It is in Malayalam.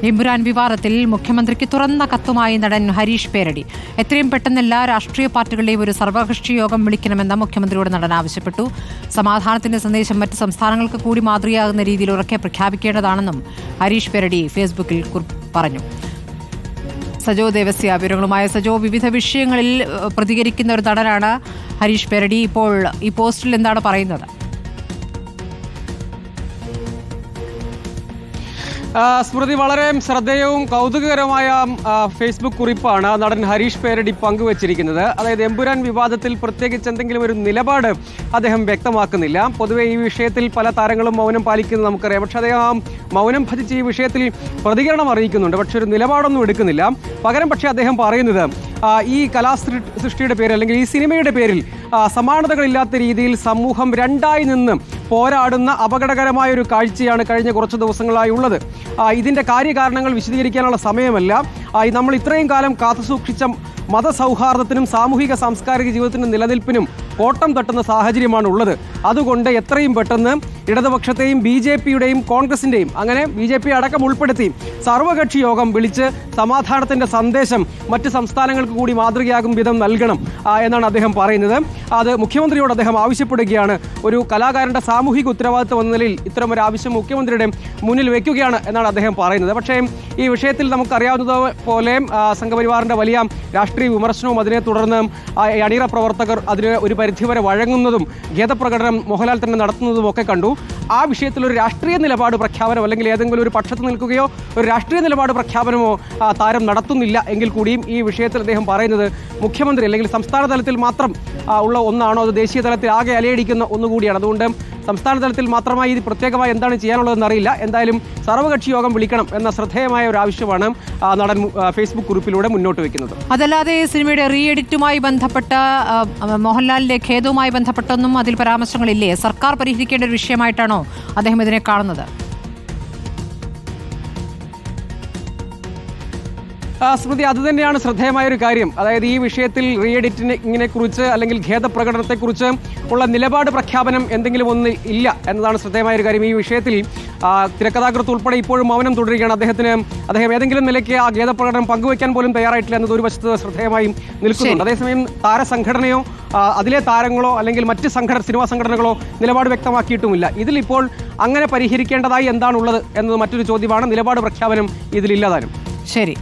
എമ്പുരാൻ വിവാദത്തിൽ മുഖ്യമന്ത്രിക്ക് തുറന്ന കത്തുമായി നടൻ ഹരീഷ് പേരടി. എത്രയും പെട്ടെന്ന് എല്ലാ രാഷ്ട്രീയ പാർട്ടികളുടെയും ഒരു സർവകക്ഷി യോഗം വിളിക്കണമെന്ന് മുഖ്യമന്ത്രിയോട് നടൻ ആവശ്യപ്പെട്ടു. സമാധാനത്തിന്റെ സന്ദേശം മറ്റ് സംസ്ഥാനങ്ങൾക്ക് കൂടി മാതൃകയാകുന്ന രീതിയിൽ ഉറക്കെ പ്രഖ്യാപിക്കേണ്ടതാണെന്നും ഹരീഷ് പേരടി ഫേസ്ബുക്കിൽ പറഞ്ഞു. സജോ ദേവസ്യ വിവരങ്ങളുമായ സജോ, വിവിധ വിഷയങ്ങളിൽ പ്രതികരിക്കുന്ന ഒരു നടനാണ് ഹരീഷ് പേരടി. ഇപ്പോൾ ഈ പോസ്റ്റിൽ എന്താണ് പറയുന്നത്? സ്മൃതി, വളരെ ശ്രദ്ധേയവും കൗതുകകരമായ ഫേസ്ബുക്ക് കുറിപ്പാണ് നടൻ ഹരീഷ് പേരടി പങ്കുവച്ചിരിക്കുന്നത്. അതായത് എമ്പുരാൻ വിവാദത്തിൽ പ്രത്യേകിച്ച് എന്തെങ്കിലും ഒരു നിലപാട് അദ്ദേഹം വ്യക്തമാക്കുന്നില്ല. പൊതുവെ ഈ വിഷയത്തിൽ പല താരങ്ങളും മൗനം പാലിക്കുന്നത് നമുക്കറിയാം. പക്ഷേ അദ്ദേഹം മൗനം ഭജിച്ച് ഈ വിഷയത്തിൽ പ്രതികരണം അറിയിക്കുന്നുണ്ട്. പക്ഷെ ഒരു നിലപാടൊന്നും എടുക്കുന്നില്ല. പകരം പക്ഷേ അദ്ദേഹം പറയുന്നത് ഈ കലാസൃഷ്ടിയുടെ പേരിൽ അല്ലെങ്കിൽ ഈ സിനിമയുടെ പേരിൽ സമാനതകളില്ലാത്ത രീതിയിൽ സമൂഹം രണ്ടായി നിന്ന് പോരാടുന്ന അപകടകരമായ ഒരു കാഴ്ചയാണ് കഴിഞ്ഞ കുറച്ച് ദിവസങ്ങളായി ഉള്ളത്. ഇതിൻ്റെ കാര്യകാരണങ്ങൾ വിശദീകരിക്കാനുള്ള സമയമല്ല. നമ്മൾ ഇത്രയും കാലം കാത്തുസൂക്ഷിച്ച മതസൗഹാർദ്ദത്തിനും സാമൂഹിക സാംസ്കാരിക ജീവിതത്തിനും നിലനിൽപ്പിനും കോട്ടം തട്ടുന്ന സാഹചര്യമാണ് ഉള്ളത്. അതുകൊണ്ട് എത്രയും പെട്ടെന്ന് ഇടതുപക്ഷത്തെയും BJPയുടെയും കോൺഗ്രസിൻ്റെയും അങ്ങനെ BJP അടക്കം ഉൾപ്പെടുത്തി സർവകക്ഷി യോഗം വിളിച്ച് സമാധാനത്തിൻ്റെ സന്ദേശം മറ്റ് സംസ്ഥാനങ്ങൾക്ക് കൂടി മാതൃകയാകും വിധം നൽകണം എന്നാണ് അദ്ദേഹം പറയുന്നത്. അത് മുഖ്യമന്ത്രിയോട് അദ്ദേഹം ആവശ്യപ്പെടുകയാണ്. ഒരു കലാകാരൻ്റെ സാമൂഹിക ഉത്തരവാദിത്വം എന്ന നിലയിൽ ഇത്തരമൊരു ആവശ്യം മുഖ്യമന്ത്രിയുടെ മുന്നിൽ വയ്ക്കുകയാണ് എന്നാണ് അദ്ദേഹം പറയുന്നത്. പക്ഷേ ഈ വിഷയത്തിൽ നമുക്കറിയാവുന്നതുപോലെ സംഘപരിവാറിൻ്റെ വലിയ രാഷ്ട്രീയ വിമർശനവും അതിനെ തുടർന്ന് അണിയറ പ്രവർത്തകർ അതിന് ഒരു പരിധിവരെ വഴങ്ങുന്നതും ഖേദപ്രകടനം മോഹൻലാൽ തന്നെ നടത്തുന്നതും ഒക്കെ കണ്ടു. ആ വിഷയത്തിൽ ഒരു രാഷ്ട്രീയ നിലപാട് പ്രഖ്യാപനം അല്ലെങ്കിൽ ഏതെങ്കിലും ഒരു പക്ഷത്ത് നിൽക്കുകയോ ഒരു രാഷ്ട്രീയ നിലപാട് പ്രഖ്യാപനമോ താരം നടത്തുന്നില്ല എങ്കിൽ കൂടിയും ഈ വിഷയത്തിൽ അദ്ദേഹം പറയുന്നത് മുഖ്യമന്ത്രി അല്ലെങ്കിൽ സംസ്ഥാന തലത്തിൽ മാത്രം ഉള്ള ഒന്നാണോ അത് ദേശീയ തലത്തിൽ ആകെ അലയടിക്കുന്ന ഒന്നുകൂടിയാണ്. അതുകൊണ്ട് സംസ്ഥാന തലത്തിൽ മാത്രമായി ഇത് പ്രത്യേകമായി എന്താണ് ചെയ്യാനുള്ളതെന്ന് അറിയില്ല. എന്തായാലും സർവകക്ഷി യോഗം വിളിക്കണം എന്ന ശ്രദ്ധേയമായ ഒരു ആവശ്യമാണ് നടൻ ഫേസ്ബുക്ക് കുറിപ്പിലൂടെ മുന്നോട്ട് വെക്കുന്നത്. അതല്ലാതെ സിനിമയുടെ റീ എഡിറ്റുമായി ബന്ധപ്പെട്ട മോഹൻലാലിന്റെ ഖേദവുമായി ബന്ധപ്പെട്ടൊന്നും അതിൽ പരാമർശങ്ങളില്ലേ? സർക്കാർ പരിഹരിക്കേണ്ട ഒരു വിഷയമായിട്ടാണോ അദ്ദേഹം ഇതിനെ കാണുന്നത്? സ്മൃതി, അതുതന്നെയാണ് ശ്രദ്ധേയമായൊരു കാര്യം. അതായത് ഈ വിഷയത്തിൽ റീ എഡിറ്റിങ്ങിനെ കുറിച്ച് അല്ലെങ്കിൽ ഖേദപ്രകടനത്തെക്കുറിച്ച് ഉള്ള നിലപാട് പ്രഖ്യാപനം എന്തെങ്കിലും ഒന്ന് ഇല്ല എന്നതാണ് ശ്രദ്ധേയമായൊരു കാര്യം. ഈ വിഷയത്തിൽ തിരക്കഥാകൃത്ത് ഉൾപ്പെടെ ഇപ്പോഴും മൗനം തുടരുകയാണ്. അദ്ദേഹം ഏതെങ്കിലും നിലയ്ക്ക് ആ ഖേദപ്രകടനം പങ്കുവയ്ക്കാൻ പോലും തയ്യാറായിട്ടില്ല എന്നത് ഒരു വശത്ത് ശ്രദ്ധേയമായും നിൽക്കുന്നുണ്ട്. അതേസമയം താരസംഘടനയോ അതിലെ താരങ്ങളോ അല്ലെങ്കിൽ മറ്റ് സിനിമാ സംഘടനകളോ നിലപാട് വ്യക്തമാക്കിയിട്ടുമില്ല. ഇതിലിപ്പോൾ അങ്ങനെ പരിഹരിക്കേണ്ടതായി എന്താണുള്ളത് എന്നത് മറ്റൊരു ചോദ്യമാണ്. നിലപാട് പ്രഖ്യാപനം ഇതിലില്ലതാനും. ശരി.